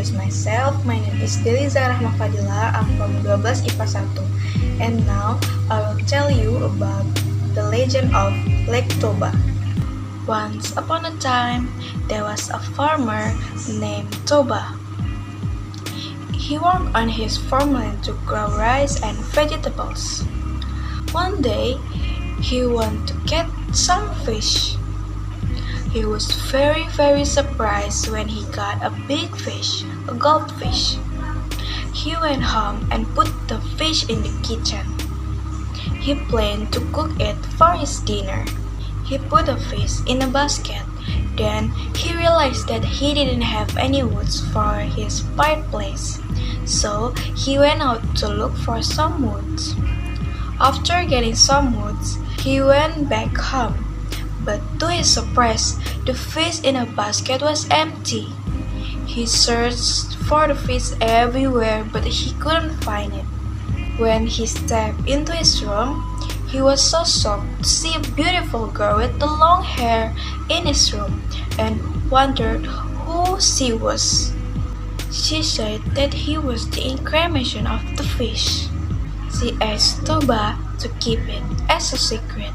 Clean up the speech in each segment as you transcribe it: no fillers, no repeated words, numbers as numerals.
introduce myself. My name is Deliza Rahma Fhadilla. I'm from 12 IPA 1. And now I will tell you about the legend of Lake Toba. Once upon a time, there was a farmer named Toba. He worked on his farmland to grow rice and vegetables. One day, he wanted to catch some fish. He was very surprised when he got a big fish, a goldfish. He went home and put the fish in the kitchen. He planned to cook it for his dinner. He put the fish in a basket. Then he realized that he didn't have any wood for his fireplace. So he went out to look for some wood. After getting some wood, he went back home. But to his surprise, the fish in a basket was empty. He searched for the fish everywhere, but he couldn't find it. When he stepped into his room, he was so shocked to see a beautiful girl with the long hair in his room and wondered who she was. She said that he was the incarnation of the fish. She asked Toba to keep it as a secret.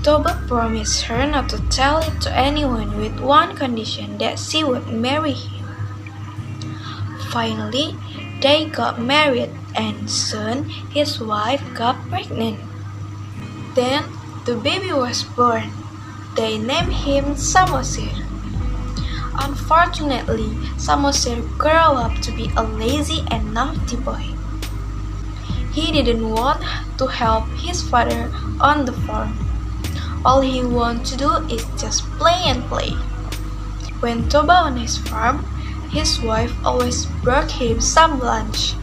Toba promised her not to tell it to anyone with one condition, that she would marry him. Finally, they got married and soon his wife got pregnant. Then the baby was born. They named him Samosir. Unfortunately, Samosir grew up to be a lazy and naughty boy. He didn't want to help his father on the farm. All he wanted to do is just play and play. When Toba on his farm, his wife always brought him some lunch.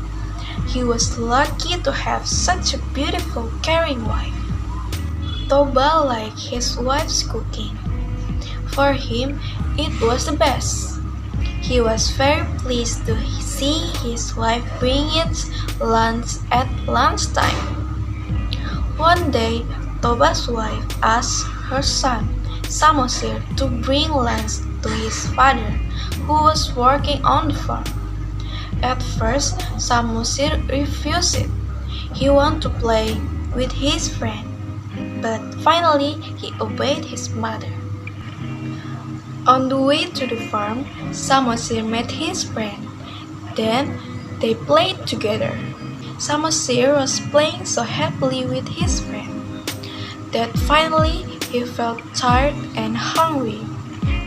He was lucky to have such a beautiful, caring wife. Toba liked his wife's cooking. For him, it was the best. He was very pleased to see his wife bring it lunch at lunchtime. One day, Toba's wife asked her son, Samosir, to bring lunch to his father, who was working on the farm. At first, Samosir refused it. He wanted to play with his friend, but finally he obeyed his mother. On the way to the farm, Samosir met his friend. Then they played together. Samosir was playing so happily with his friend that finally he felt tired and hungry.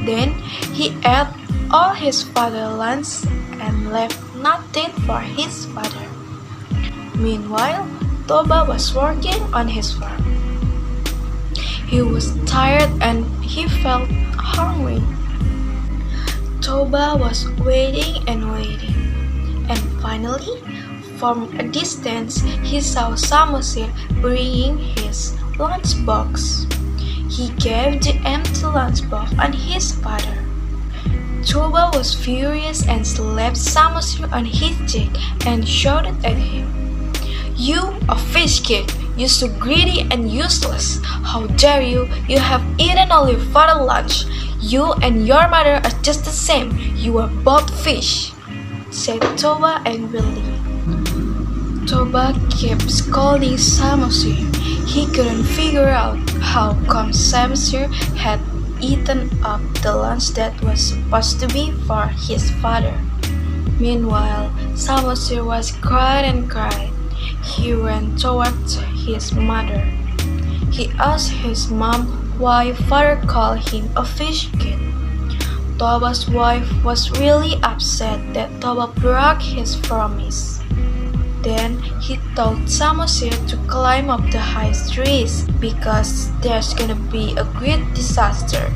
Then he ate all his father's lunch and left nothing for his father. Meanwhile, Toba was working on his farm. He was tired and he felt hungry. Toba was waiting and waiting, and finally, from a distance, he saw Samosir bringing his lunchbox. He gave the empty lunchbox on his father. Toba was furious and slapped Samosir on his cheek and shouted at him, "You, a fish kid! You so greedy and useless! How dare you! You have eaten all your father's lunch! You and your mother are just the same! You are both fish!" said Toba angrily. Toba kept scolding Samosir. He couldn't figure out how come Samosir had eaten up the lunch that was supposed to be for his father. Meanwhile, Samosir was cried and cried. He ran towards his mother. He asked his mom why father called him a fish kid. Toba's wife was really upset that Toba broke his promise. Then he told Samosir to climb up the high trees because there's gonna be a great disaster.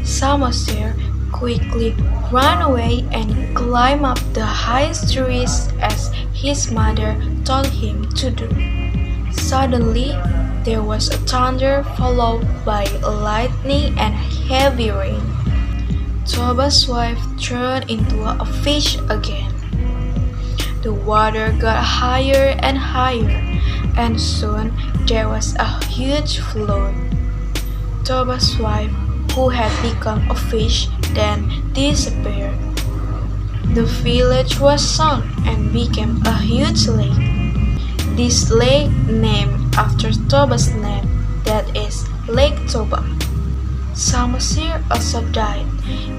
Samosir quickly ran away and climbed up the high trees as his mother told him to do. Suddenly, there was a thunder followed by lightning and heavy rain. Toba's wife turned into a fish again. The water got higher and higher, and soon there was a huge flood. Toba's wife, who had become a fish, then disappeared. The village was sunk and became a huge lake. This lake named after Toba's name, that is Lake Toba. Samosir also died.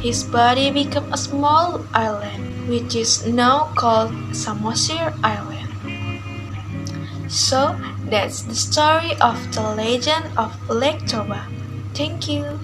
His body became a small island, which is now called Samosir Island. So that's the story of the legend of Lake Toba. Thank you.